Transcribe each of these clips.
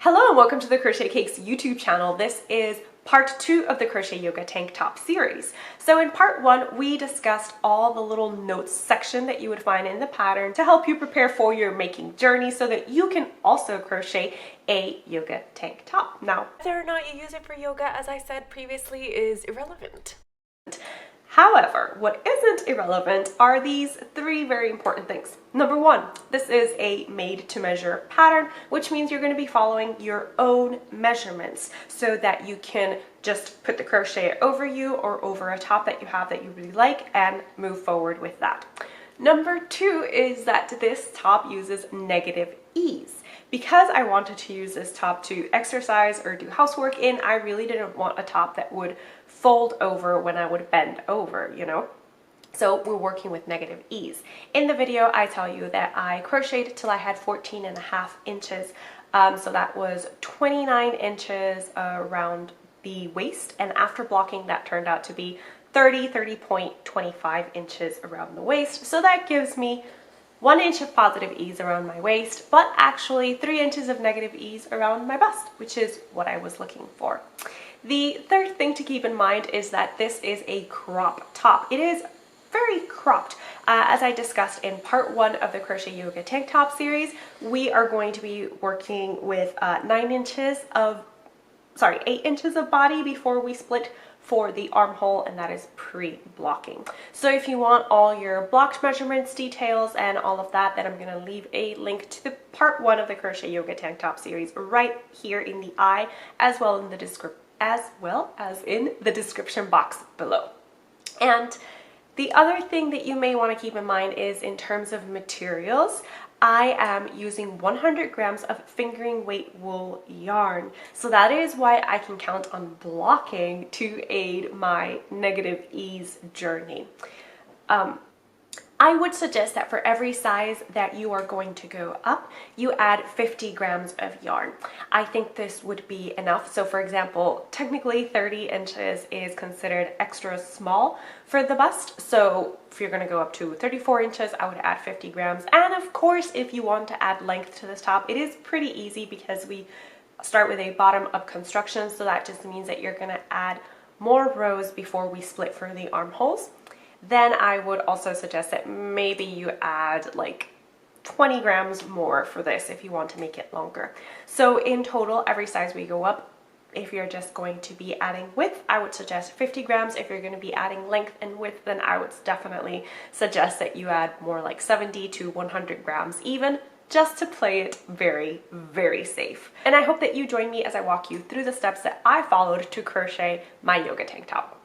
Hello and welcome to the Crochet Cakes YouTube channel. This is part 2 of the Crochet Yoga Tank Top series. So in part 1, we discussed all the little notes section that you would find in the pattern to help you prepare for your making journey so that you can also crochet a yoga tank top. Now, whether or not you use it for yoga, as I said previously, is irrelevant. However, what isn't irrelevant are these 3 very important things. Number 1, this is a made to measure pattern, which means you're going to be following your own measurements so that you can just put the crochet over you or over a top that you have that you really like and move forward with that. Number 2 is that this top uses negative ease. Because I wanted to use this top to exercise or do housework in, I really didn't want a top that would fold over when I would bend over, you know? So we're working with negative ease. In the video, I tell you that I crocheted till I had 14.5 inches. So that was 29 inches around the waist. And after blocking, that turned out to be 30.25 inches around the waist. So that gives me 1 inch of positive ease around my waist, but actually 3 inches of negative ease around my bust, which is what I was looking for. The third thing to keep in mind is that this is a crop top. It is very cropped. As I discussed in part 1 of the Crochet Yoga Tank Top series, we are going to be working with 8 inches of body before we split for the armhole, and that is pre-blocking. So if you want all your blocked measurements, details, and all of that, then I'm going to leave a link to the part 1 of the Crochet Yoga Tank Top series right here in the eye, as well as in the description box below. And the other thing that you may want to keep in mind is in terms of materials, I am using 100 grams of fingering weight wool yarn. So that is why I can count on blocking to aid my negative ease journey. I would suggest that for every size that you are going to go up, you add 50 grams of yarn. I think this would be enough. So for example, technically 30 inches is considered extra small for the bust. So if you're going to go up to 34 inches, I would add 50 grams. And of course, if you want to add length to this top, it is pretty easy because we start with a bottom up construction. So that just means that you're going to add more rows before we split for the armholes. Then I would also suggest that maybe you add like 20 grams more for this if you want to make it longer. So in total, every size we go up, if you're just going to be adding width, I would suggest 50 grams. If you're going to be adding length and width, then I would definitely suggest that you add more like 70 to 100 grams even, just to play it very, very safe. And I hope that you join me as I walk you through the steps that I followed to crochet my yoga tank top.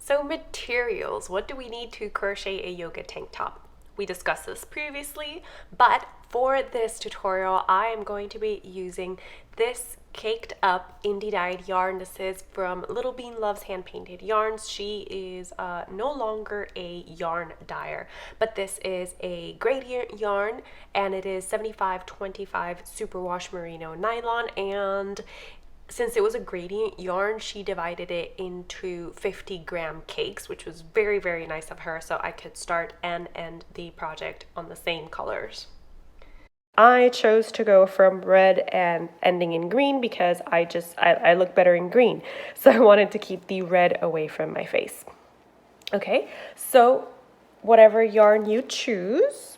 So materials, what do we need to crochet a yoga tank top? We discussed this previously, but for this tutorial, I am going to be using this caked up indie dyed yarn. This is from Little Bean Loves Hand Painted Yarns. She is no longer a yarn dyer, but this is a gradient yarn, and it is 75-25 superwash merino nylon. And since it was a gradient yarn, she divided it into 50-gram cakes, which was very, very nice of her, so I could start and end the project on the same colors. I chose to go from red and ending in green because I look better in green, so I wanted to keep the red away from my face. Okay, so whatever yarn you choose,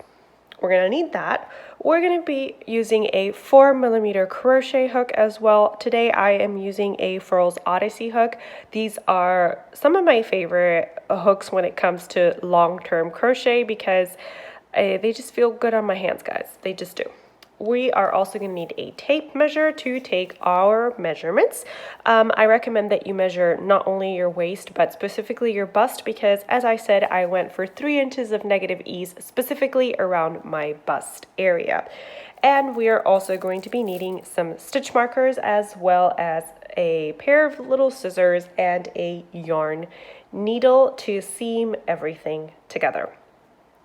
we're going to need that. We're going to be using a 4mm crochet hook as well. Today I am using a Furls Odyssey hook. These are some of my favorite hooks when it comes to long-term crochet because they just feel good on my hands, guys. They just do. We are also going to need a tape measure to take our measurements. I recommend that you measure not only your waist, but specifically your bust, because as I said, I went for 3 inches of negative ease specifically around my bust area. And we are also going to be needing some stitch markers as well as a pair of little scissors and a yarn needle to seam everything together.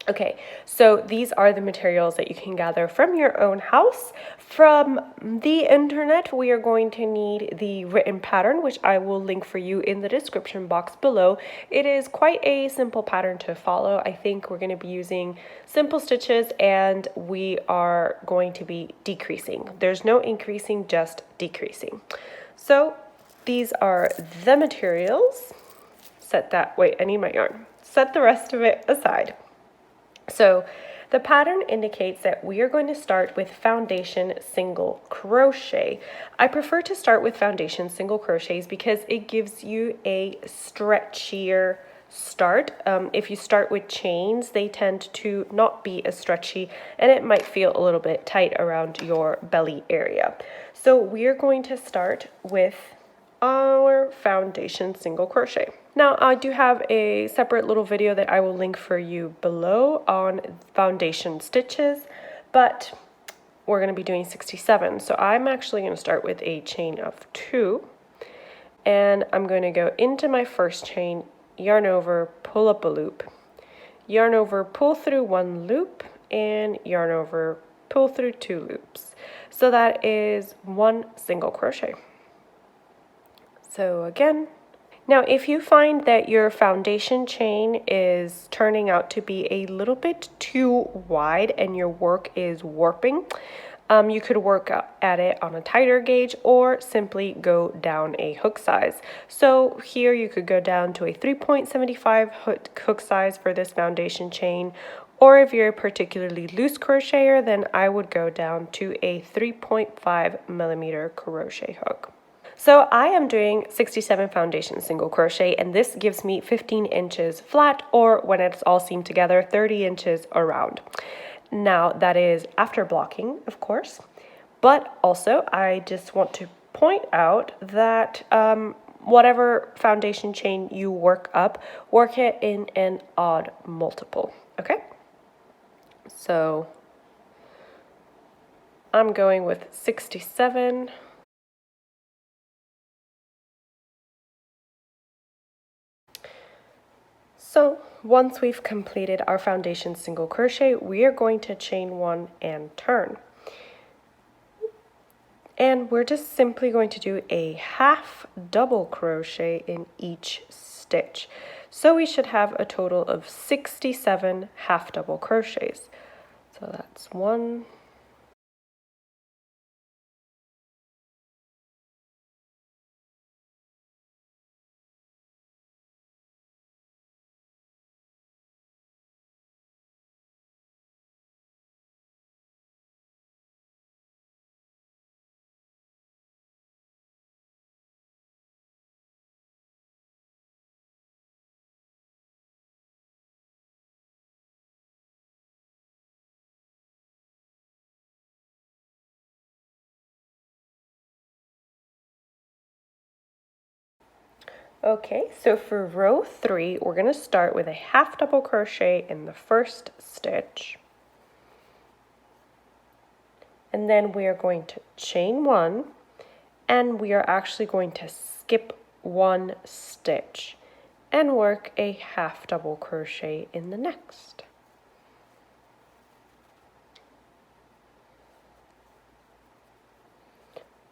Okay, so these are the materials that you can gather from your own house. From the internet, we are going to need the written pattern, which I will link for you in the description box below. It is quite a simple pattern to follow. I think we're going to be using simple stitches and we are going to be decreasing. There's no increasing, just decreasing. So these are the materials. Wait, I need my yarn. Set the rest of it aside. So the pattern indicates that we are going to start with foundation single crochet. I prefer to start with foundation single crochets because it gives you a stretchier start. If you start with chains, they tend to not be as stretchy and it might feel a little bit tight around your belly area. So we're going to start with our foundation single crochet. Now I do have a separate little video that I will link for you below on foundation stitches, but we're going to be doing 67. So I'm actually going to start with a chain of 2 and I'm going to go into my first chain, yarn over, pull up a loop, yarn over, pull through 1 loop, and yarn over, pull through 2 loops. So that is 1 single crochet. So again, now if you find that your foundation chain is turning out to be a little bit too wide and your work is warping, you could work at it on a tighter gauge or simply go down a hook size. So here you could go down to a 3.75 hook size for this foundation chain, or if you're a particularly loose crocheter, then I would go down to a 3.5 millimeter crochet hook. So I am doing 67 foundation single crochet and this gives me 15 inches flat, or when it's all seamed together, 30 inches around. Now that is after blocking, of course, but also I just want to point out that whatever foundation chain you work up, work it in an odd multiple, okay? So I'm going with 67. So once we've completed our foundation single crochet, we are going to chain 1 and turn. And we're just simply going to do a half double crochet in each stitch. So we should have a total of 67 half double crochets. So that's 1, Okay, so for row 3, we're going to start with a half double crochet in the first stitch. And then we are going to chain 1, and we are actually going to skip 1 stitch and work a half double crochet in the next.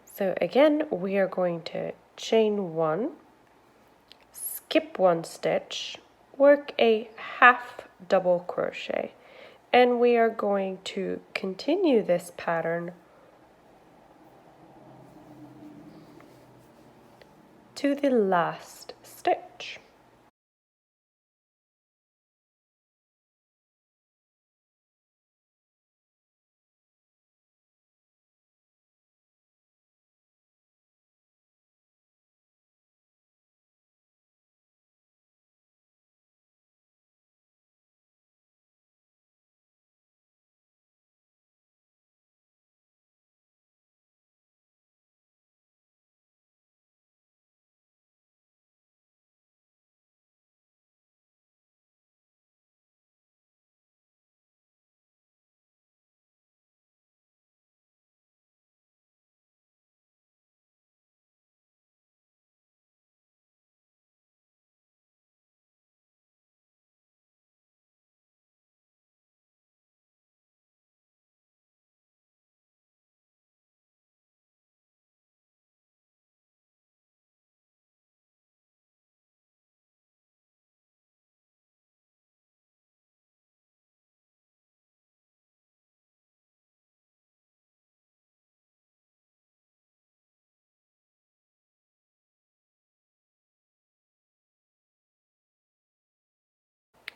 So again, we are going to chain 1, skip 1 stitch, work a half double crochet, and we are going to continue this pattern to the last stitch.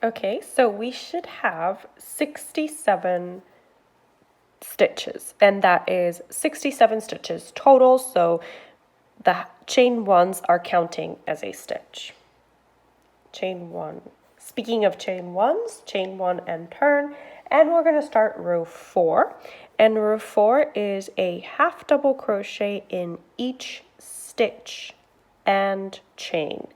Okay, so we should have 67 stitches, and that is 67 stitches total, so the chain ones are counting as a stitch. Chain one. Speaking of chain ones, chain one and turn, and we're going to start row 4, and row 4 is a half double crochet in each stitch and chain.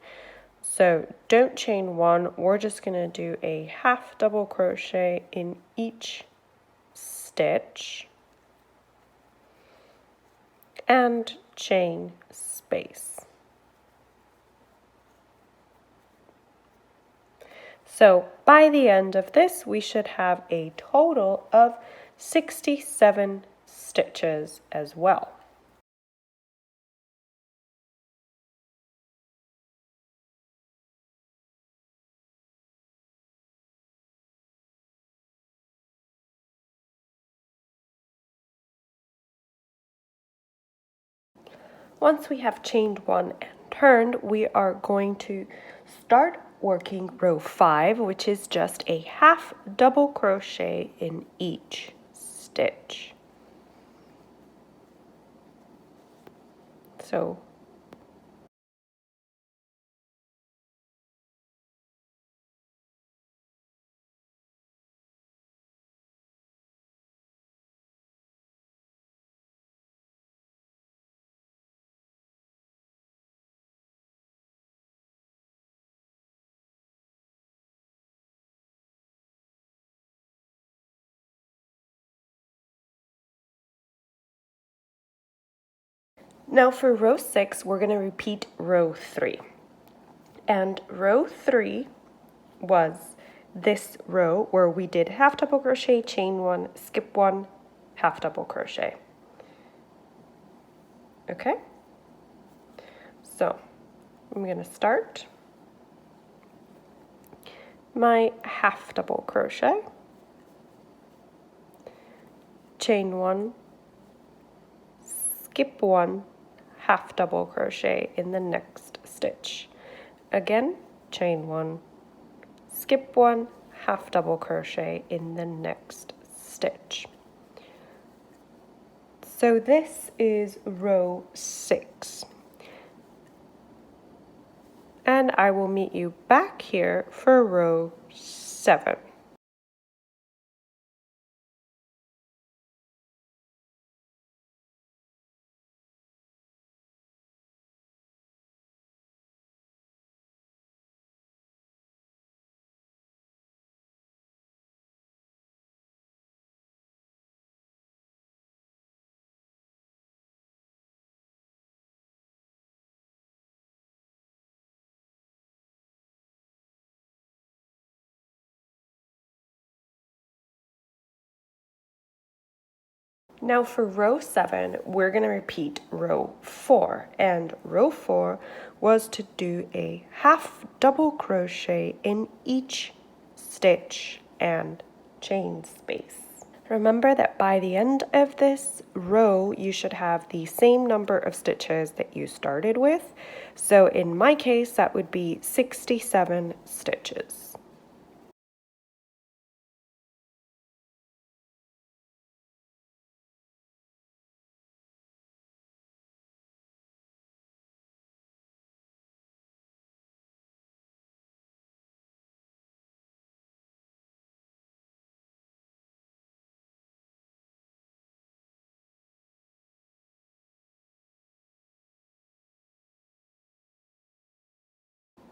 So don't chain one, we're just going to do a half double crochet in each stitch and chain space. So by the end of this, we should have a total of 67 stitches as well. Once we have chained one and turned, we are going to start working row 5, which is just a half double crochet in each stitch. So now for row 6, we're going to repeat row 3. And row 3 was this row where we did half double crochet, chain one, skip one, half double crochet. Okay? So I'm going to start my half double crochet, chain one, skip one, half double crochet in the next stitch. Again, chain one, skip one, half double crochet in the next stitch. So this is row 6. And I will meet you back here for row 7. Now for row 7, we're going to repeat row 4, and row 4 was to do a half double crochet in each stitch and chain space. Remember that by the end of this row, you should have the same number of stitches that you started with. So in my case, that would be 67 stitches.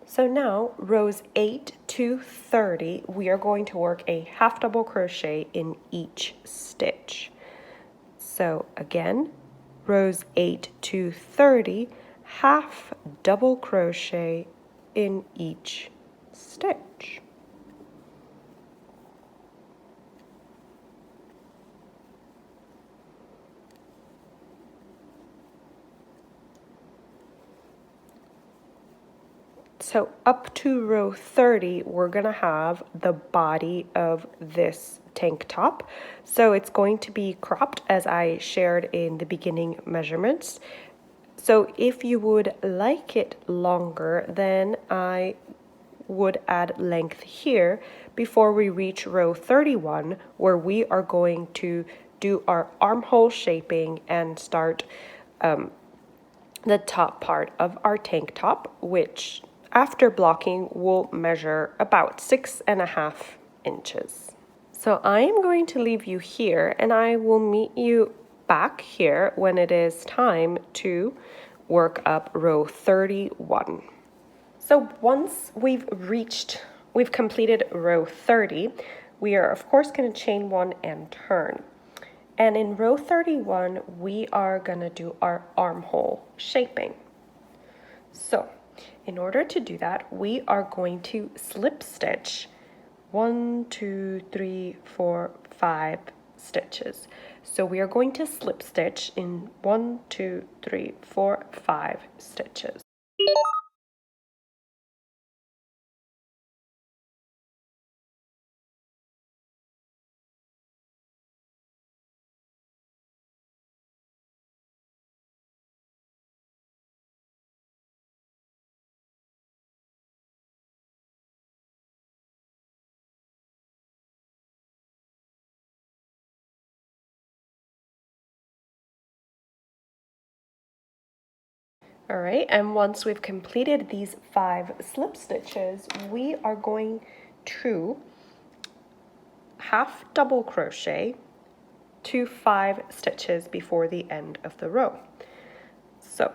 So now rows 8 to 30, we are going to work a half double crochet in each stitch. So again, rows 8 to 30, half double crochet in each stitch. So up to row 30, we're going to have the body of this tank top. So it's going to be cropped as I shared in the beginning measurements. So if you would like it longer, then I would add length here before we reach row 31, where we are going to do our armhole shaping and start the top part of our tank top, which after blocking will measure about 6.5 inches. So I am going to leave you here and I will meet you back here when it is time to work up row 31. So once we've completed row 30, we are of course going to chain one and turn. And in row 31, we are going to do our armhole shaping. So in order to do that, we are going to slip stitch 1, 2, 3, 4, 5 stitches. So we are going to slip stitch in 1, 2, 3, 4, 5 stitches. All right, and once we've completed these 5 slip stitches, we are going to half double crochet to 5 stitches before the end of the row. So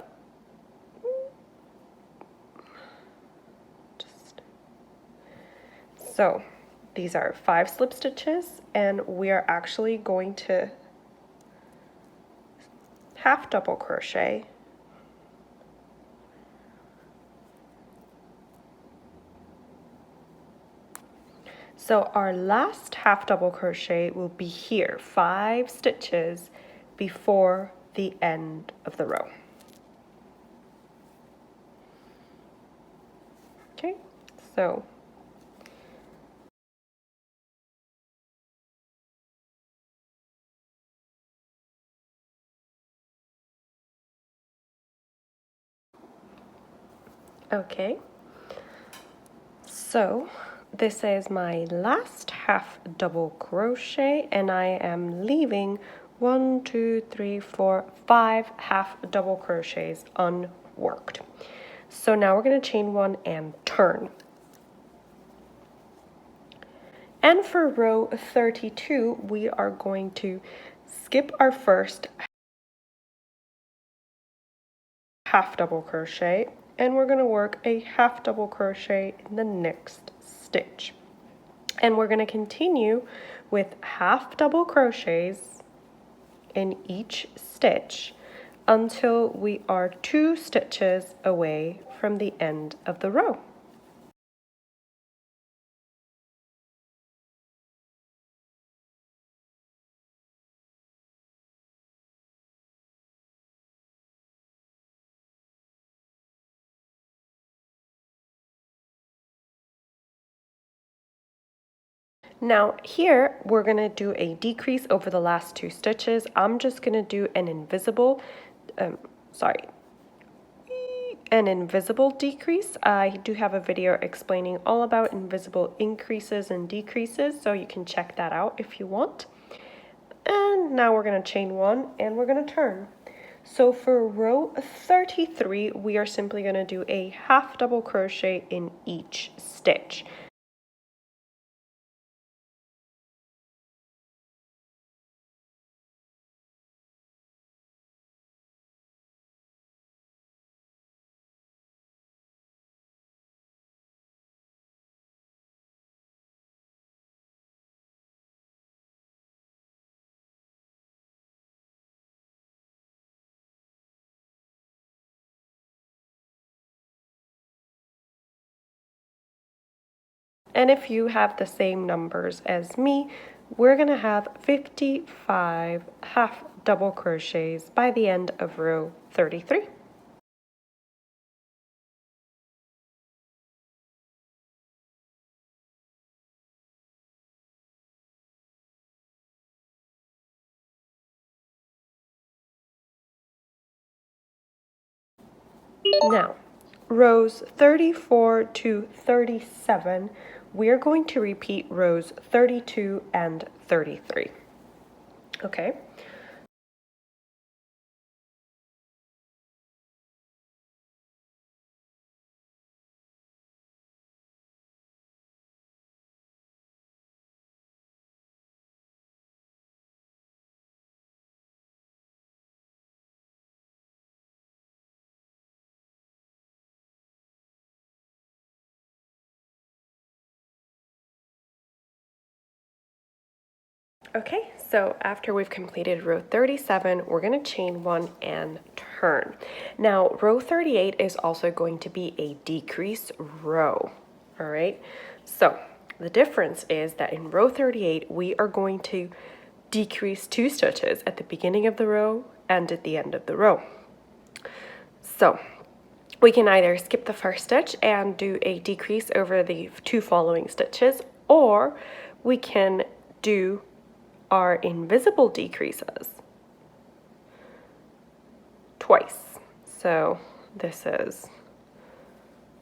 these are 5 slip stitches, and we are actually going to half double crochet so our last half double crochet will be here, 5 stitches before the end of the row. Okay, so okay, so this is my last half double crochet, and I am leaving 1, 2, 3, 4, 5 half double crochets unworked. So now we're going to chain one and turn. And for row 32, we are going to skip our first half double crochet, and we're going to work a half double crochet in the next stitch. And we're going to continue with half double crochets in each stitch until we are 2 stitches away from the end of the row. Now here we're going to do a decrease over the last 2 stitches. I'm just going to do an invisible decrease. I do have a video explaining all about invisible increases and decreases, so you can check that out if you want. And now we're going to chain one and we're going to turn. So for row 33, we are simply going to do a half double crochet in each stitch. And if you have the same numbers as me, we're going to have 55 half double crochets by the end of row 33. Now, rows 34 to 37, we're going to repeat rows 32 and 33. Okay. Okay, so after we've completed row 37, we're going to chain one and turn. Now, row 38 is also going to be a decrease row, all right? So the difference is that in row 38, we are going to decrease 2 stitches at the beginning of the row and at the end of the row. So we can either skip the first stitch and do a decrease over the 2 following stitches, or we can do our invisible decreases twice. So this is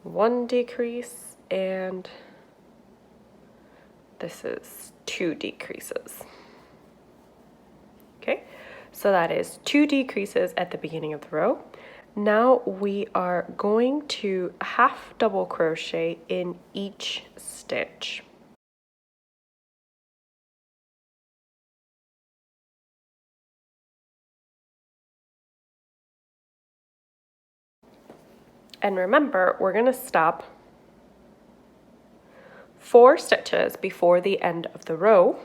1 decrease and this is 2 decreases. Okay, so that is 2 decreases at the beginning of the row. Now we are going to half double crochet in each stitch. And remember, we're going to stop 4 stitches before the end of the row.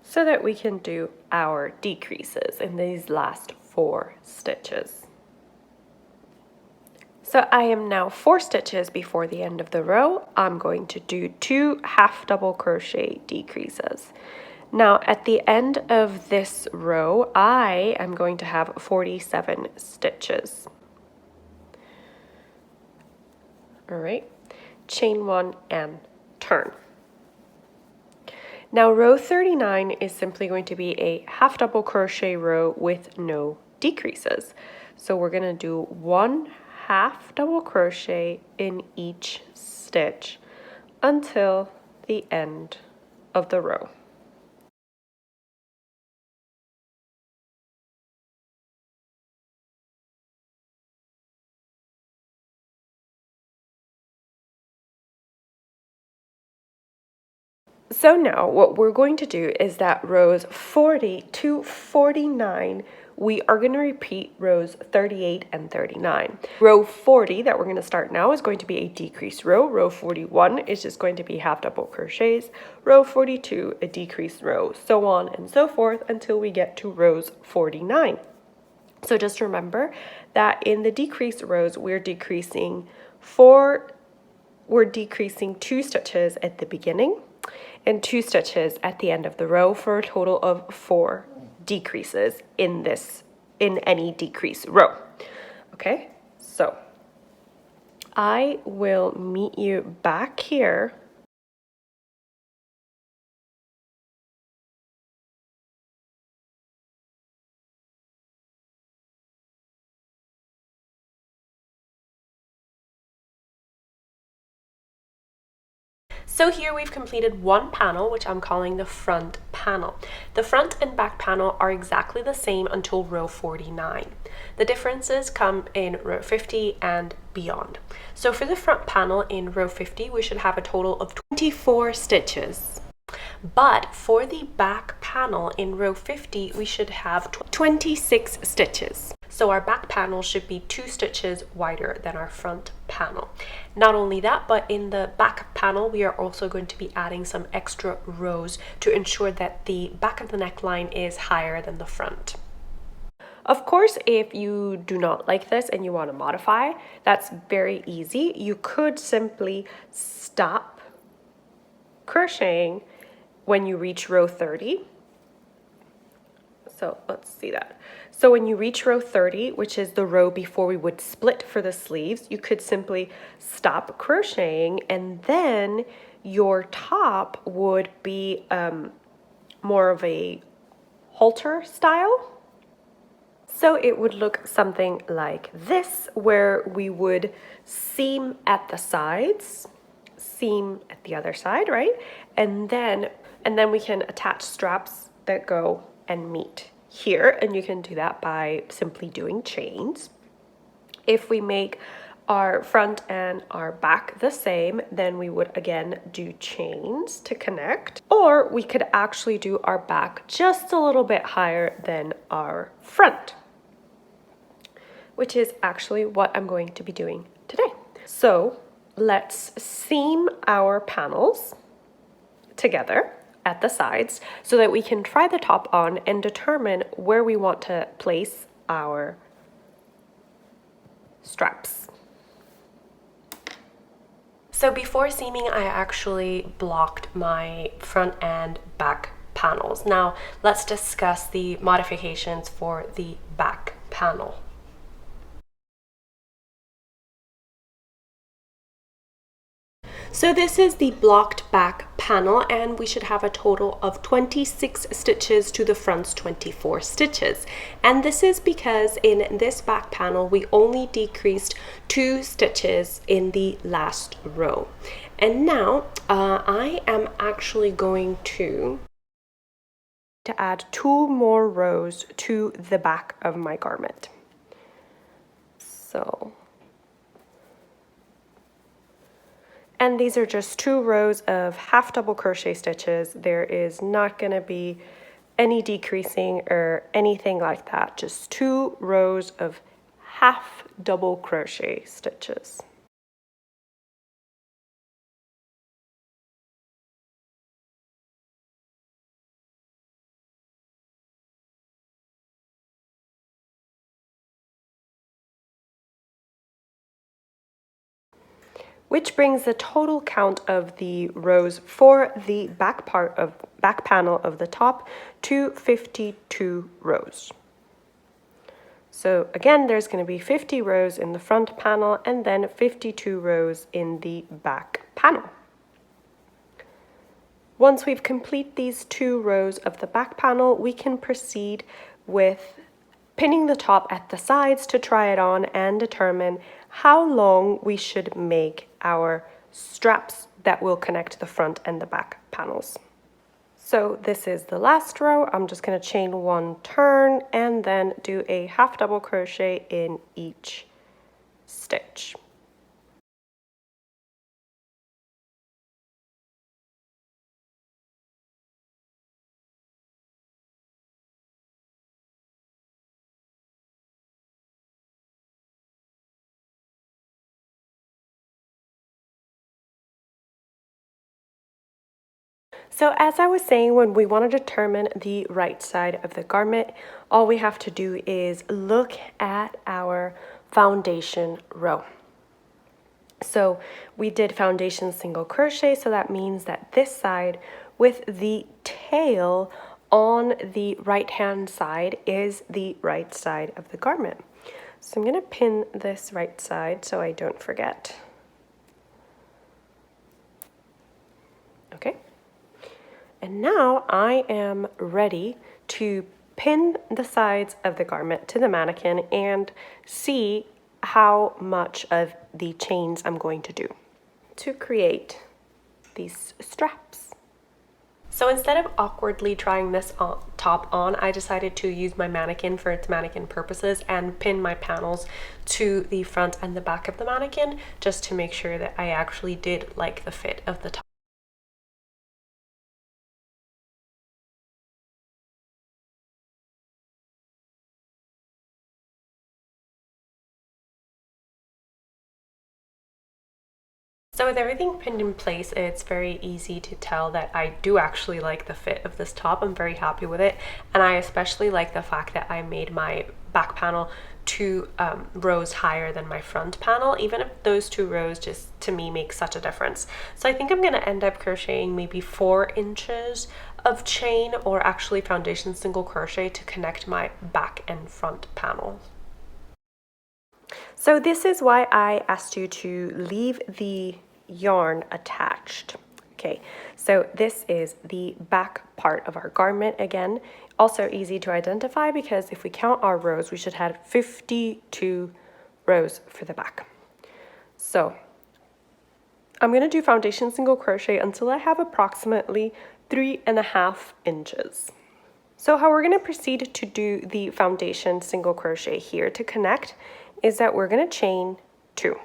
So that we can do our decreases in these last 4 stitches. So I am now 4 stitches before the end of the row. I'm going to do 2 half double crochet decreases. Now at the end of this row, I am going to have 47 stitches. All right, chain 1 and turn. Now row 39 is simply going to be a half double crochet row with no decreases. So we're going to do 1 half double crochet in each stitch until the end of the row. So now what we're going to do is that rows 40 to 49, we are going to repeat rows 38 and 39. Row 40 that we're going to start now is going to be a decrease row. Row 41 is just going to be half double crochets. Row 42, a decrease row, so on and so forth until we get to rows 49. So just remember that in the decrease rows, we're decreasing 2 stitches at the beginning and 2 stitches at the end of the row for a total of 4 decreases in any decrease row. Okay, so I will meet you back here . So here we've completed one panel, which I'm calling the front panel. The front and back panel are exactly the same until row 49. The differences come in row 50 and beyond. So for the front panel in row 50, we should have a total of 24 stitches. But for the back panel in row 50, we should have 26 stitches. So our back panel should be 2 stitches wider than our front panel. Not only that, but in the back panel, we are also going to be adding some extra rows to ensure that the back of the neckline is higher than the front. Of course, if you do not like this and you want to modify, that's very easy. You could simply stop crocheting when you reach row 30. So let's see that. So when you reach row 30, which is the row before we would split for the sleeves, you could simply stop crocheting and then your top would be more of a halter style. So it would look something like this, where we would seam at the sides, seam at the other side, right? And then we can attach straps that go and meet here, and you can do that by simply doing chains. If we make our front and our back the same, then we would again do chains to connect, or we could actually do our back just a little bit higher than our front, which is actually what I'm going to be doing today. So let's seam our panels together at the sides so that we can try the top on and determine where we want to place our straps. So before seaming, I actually blocked my front and back panels. Now let's discuss the modifications for the back panel. So this is the blocked back panel, and we should have a total of 26 stitches to the front's 24 stitches. And this is because in this back panel, we only decreased 2 stitches in the last row. And now I am actually going to add 2 more rows to the back of my garment. And these are just 2 rows of half double crochet stitches. There is not going to be any decreasing or anything like that. Just 2 rows of half double crochet stitches. Which brings the total count of the rows for the back panel of the top to 52 rows. So again, there's going to be 50 rows in the front panel and then 52 rows in the back panel. Once we've completed these 2 rows of the back panel, we can proceed with pinning the top at the sides to try it on and determine how long we should make our straps that will connect the front and the back panels. So this is the last row. I'm just going to chain 1 turn and then do a half double crochet in each stitch. So as I was saying, when we want to determine the right side of the garment, all we have to do is look at our foundation row. So we did foundation single crochet, so that means that this side with the tail on the right hand side is the right side of the garment. So I'm going to pin this right side so I don't forget. Okay. And now I am ready to pin the sides of the garment to the mannequin and see how much of the chains I'm going to do to create these straps. So instead of awkwardly trying this top on, I decided to use my mannequin for its mannequin purposes and pin my panels to the front and the back of the mannequin just to make sure that I actually did like the fit of the top. So with everything pinned in place, it's very easy to tell that I do actually like the fit of this top. I'm very happy with it, and I especially like the fact that I made my back panel 2 rows higher than my front panel, even if those 2 rows just to me make such a difference. So I think I'm going to end up crocheting maybe 4 inches of chain, or actually foundation single crochet, to connect my back and front panels. So this is why I asked you to leave the yarn attached. Okay, so this is the back part of our garment again. Also easy to identify because if we count our rows, we should have 52 rows for the back. So I'm going to do foundation single crochet until I have approximately 3.5 inches. So how we're going to proceed to do the foundation single crochet here to connect is that we're going to chain 2.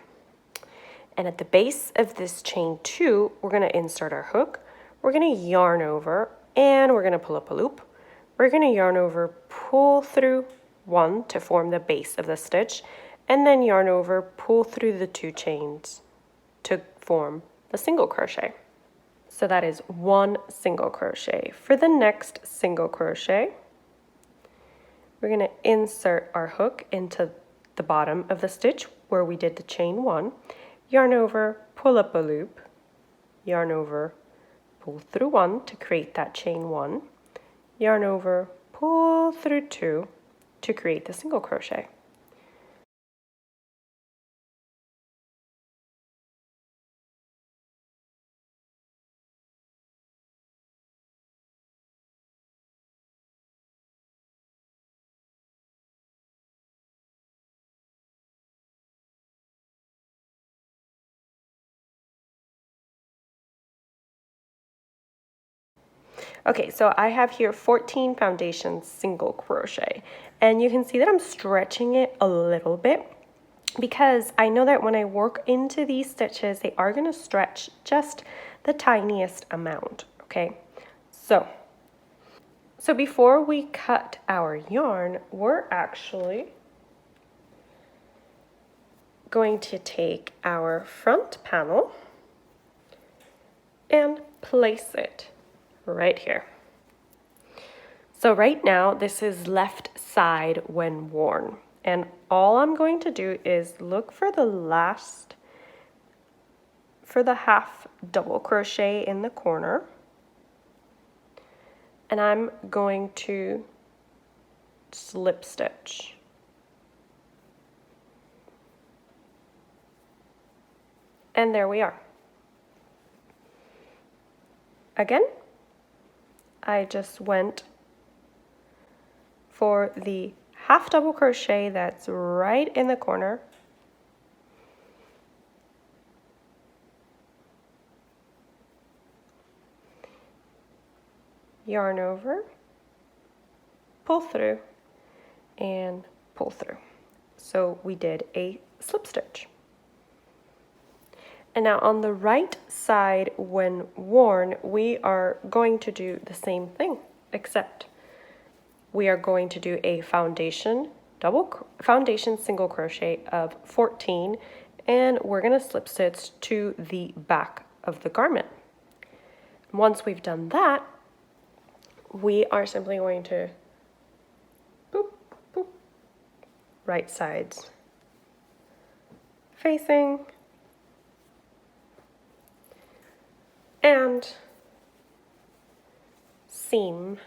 And at the base of this chain 2, we're going to insert our hook, we're going to yarn over, and we're going to pull up a loop. We're going to yarn over, pull through 1 to form the base of the stitch, and then yarn over, pull through the 2 chains to form the single crochet. So that is 1 single crochet. For the next single crochet, we're going to insert our hook into the bottom of the stitch where we did the chain 1, yarn over, pull up a loop, yarn over, pull through 1 to create that chain 1, yarn over, pull through 2 to create the single crochet. Okay, so I have here 14 foundation single crochet, and you can see that I'm stretching it a little bit because I know that when I work into these stitches, they are going to stretch just the tiniest amount, okay? So before we cut our yarn, we're actually going to take our front panel and place it right here. So right now, this is left side when worn. And all I'm going to do is look for the half double crochet in the corner. And I'm going to slip stitch. And there we are. Again, I just went for the half double crochet that's right in the corner. Yarn over, pull through, and pull through. So we did a slip stitch. And now on the right side when worn, we are going to do the same thing, except we are going to do a foundation single crochet of 14, and we're going to slip stitch to the back of the garment. Once we've done that, we are simply going to boop, boop, right sides facing, and seam.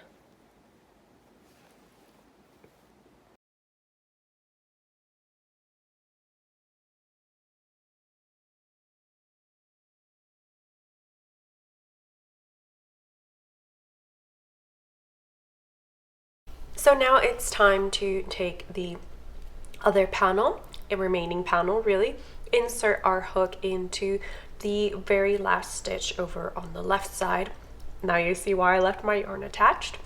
So now it's time to take the other panel, a remaining panel really, insert our hook into the very last stitch over on the left side. Now you see why I left my yarn attached.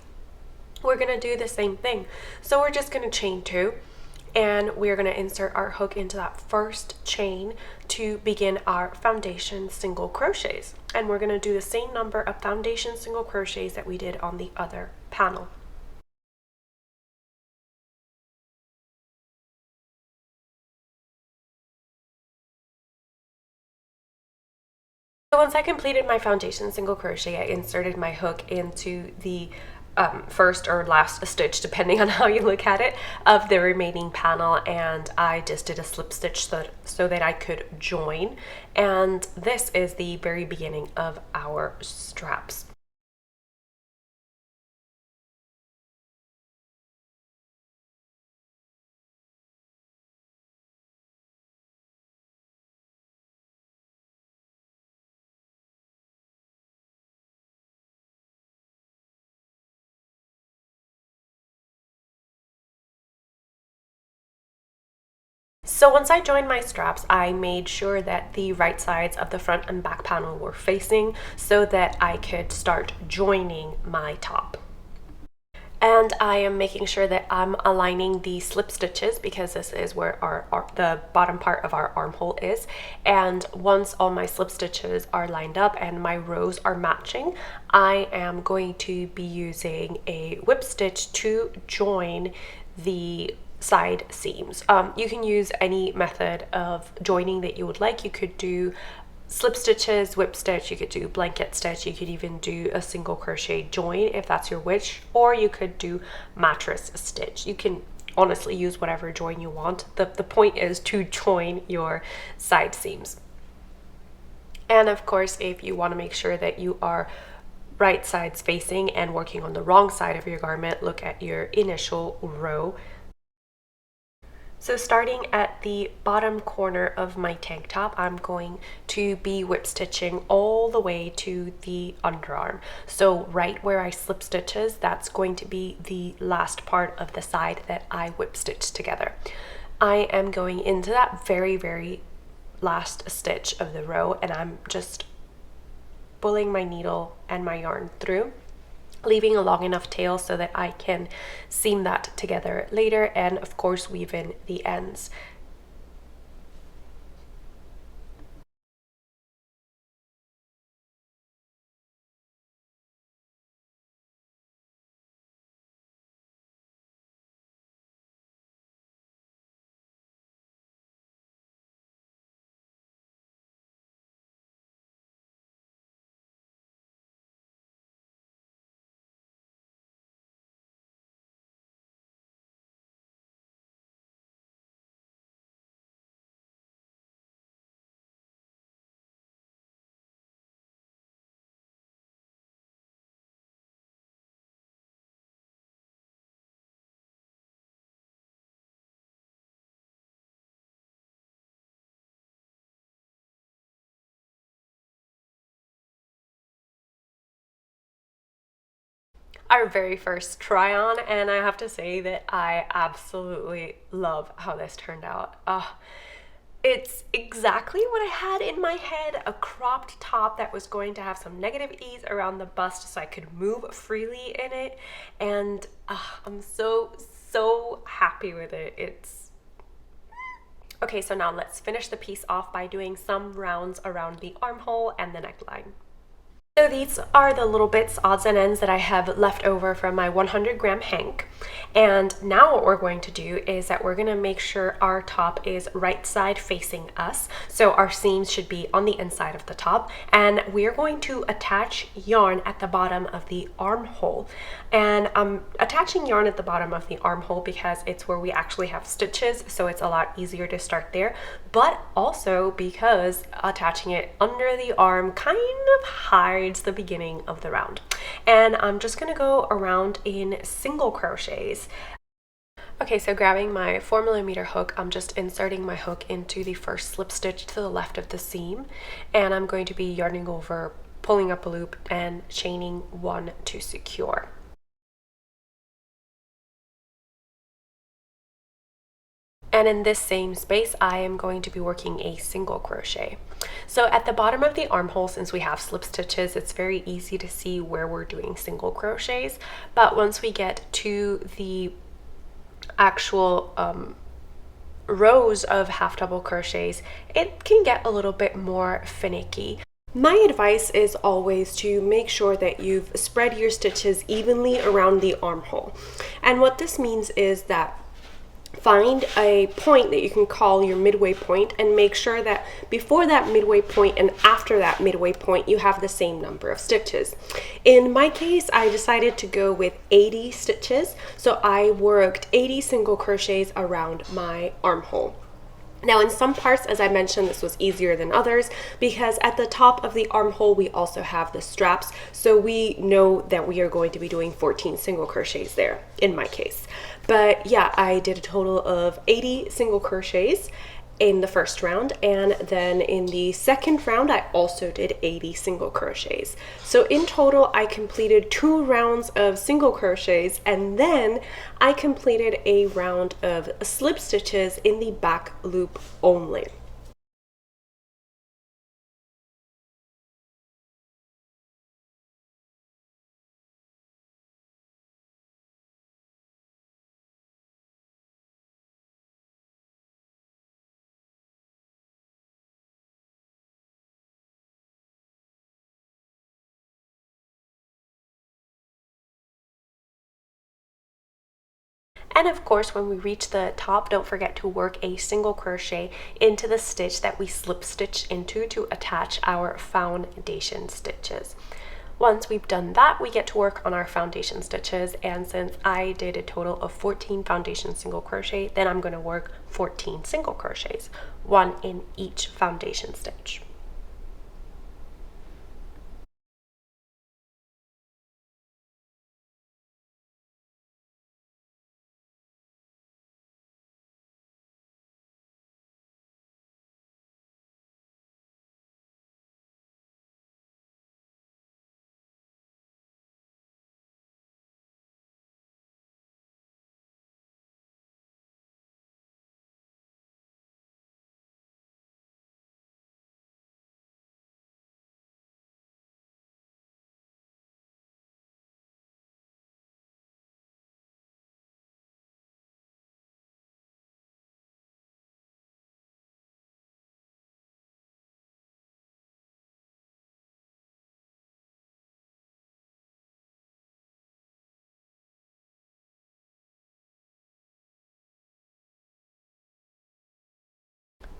We're going to do the same thing. So we're just going to chain 2, and we're going to insert our hook into that first chain to begin our foundation single crochets. And we're going to do the same number of foundation single crochets that we did on the other panel. So once I completed my foundation single crochet, I inserted my hook into the first or last stitch, depending on how you look at it, of the remaining panel, and I just did a slip stitch so that I could join. And this is the very beginning of our straps. So once I joined my straps, I made sure that the right sides of the front and back panel were facing so that I could start joining my top. And I am making sure that I'm aligning the slip stitches because this is where the bottom part of our armhole is. And once all my slip stitches are lined up and my rows are matching, I am going to be using a whip stitch to join the side seams. You can use any method of joining that you would like. You could do slip stitches, whip stitch, you could do blanket stitch, you could even do a single crochet join if that's your wish, or you could do mattress stitch. You can honestly use whatever join you want. The point is to join your side seams. And of course, if you want to make sure that you are right sides facing and working on the wrong side of your garment, look at your initial row. So starting at the bottom corner of my tank top, I'm going to be whip stitching all the way to the underarm. So right where I slip stitches, that's going to be the last part of the side that I whip stitch together. I am going into that very last stitch of the row, and I'm just pulling my needle and my yarn through, leaving a long enough tail so that I can seam that together later, and of course weave in the ends. Our very first try on, and I have to say that I absolutely love how this turned out. It's exactly what I had in my head, a cropped top that was going to have some negative ease around the bust so I could move freely in it, and I'm so happy with it. It's okay. So now let's finish the piece off by doing some rounds around the armhole and the neckline. So these are the little bits, odds and ends, that I have left over from my 100-gram hank. And now what we're going to do is that we're going to make sure our top is right side facing us. So our seams should be on the inside of the top. And we're going to attach yarn at the bottom of the armhole. And I'm attaching yarn at the bottom of the armhole because it's where we actually have stitches, so it's a lot easier to start there. But also because attaching it under the arm kind of hides the beginning of the round. And I'm just going to go around in single crochets. Okay, so grabbing my 4mm hook, I'm just inserting my hook into the first slip stitch to the left of the seam, and I'm going to be yarning over, pulling up a loop, and chaining one to secure. And in this same space, I am going to be working a single crochet. So at the bottom of the armhole, since we have slip stitches, it's very easy to see where we're doing single crochets. But once we get to the actual rows of half double crochets, it can get a little bit more finicky. My advice is always to make sure that you've spread your stitches evenly around the armhole. And what this means is that find a point that you can call your midway point and make sure that before that midway point and after that midway point you have the same number of stitches. In my case, I decided to go with 80 stitches, so I worked 80 single crochets around my armhole. Now in some parts, as I mentioned, this was easier than others because at the top of the armhole we also have the straps, so we know that we are going to be doing 14 single crochets there in my case. But yeah, I did a total of 80 single crochets, in the first round, and then in the second round I also did 80 single crochets. So in total I completed 2 rounds of single crochets, and then I completed a round of slip stitches in the back loop only. And of course, when we reach the top, don't forget to work a single crochet into the stitch that we slip stitch into to attach our foundation stitches. Once we've done that, we get to work on our foundation stitches, and since I did a total of 14 foundation single crochet, then I'm going to work 14 single crochets, 1 in each foundation stitch.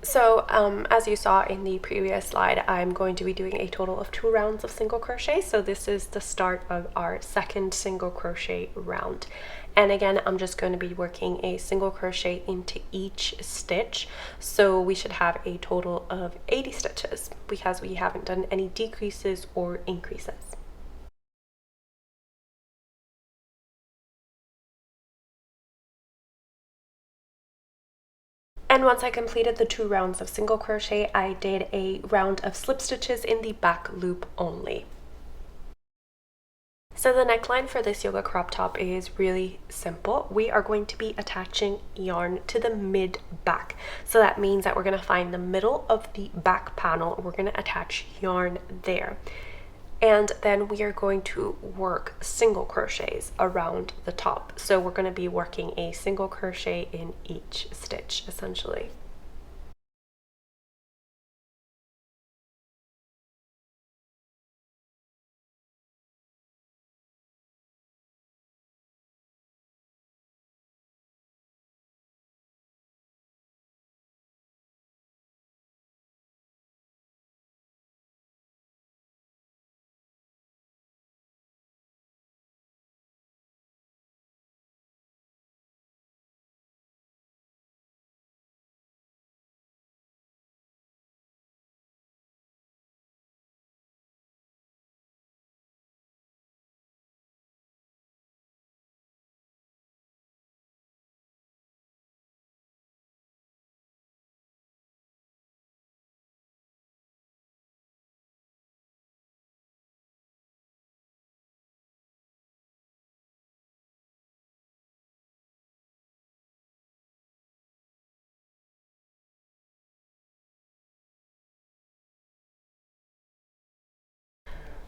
So as you saw in the previous slide, I'm going to be doing a total of 2 rounds of single crochet. So this is the start of our second single crochet round. And again, I'm just going to be working a single crochet into each stitch. So we should have a total of 80 stitches because we haven't done any decreases or increases. And once I completed the 2 rounds of single crochet, I did a round of slip stitches in the back loop only. So the neckline for this yoga crop top is really simple. We are going to be attaching yarn to the mid back. So that means that we're going to find the middle of the back panel. We're going to attach yarn there. And then we are going to work single crochets around the top. So we're going to be working a single crochet in each stitch essentially.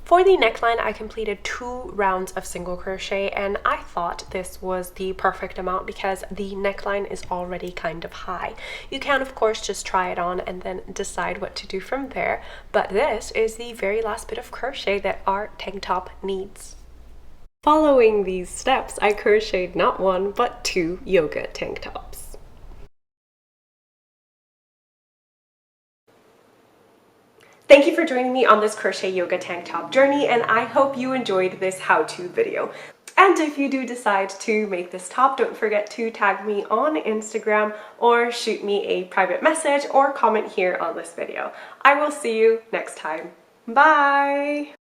For the neckline, I completed 2 rounds of single crochet, and I thought this was the perfect amount because the neckline is already kind of high. You can of course just try it on and then decide what to do from there, but this is the very last bit of crochet that our tank top needs. Following these steps, I crocheted not 1 but 2 yoga tank tops. Thank you for joining me on this crochet yoga tank top journey, and I hope you enjoyed this how-to video. And if you do decide to make this top, don't forget to tag me on Instagram or shoot me a private message or comment here on this video. I will see you next time. Bye!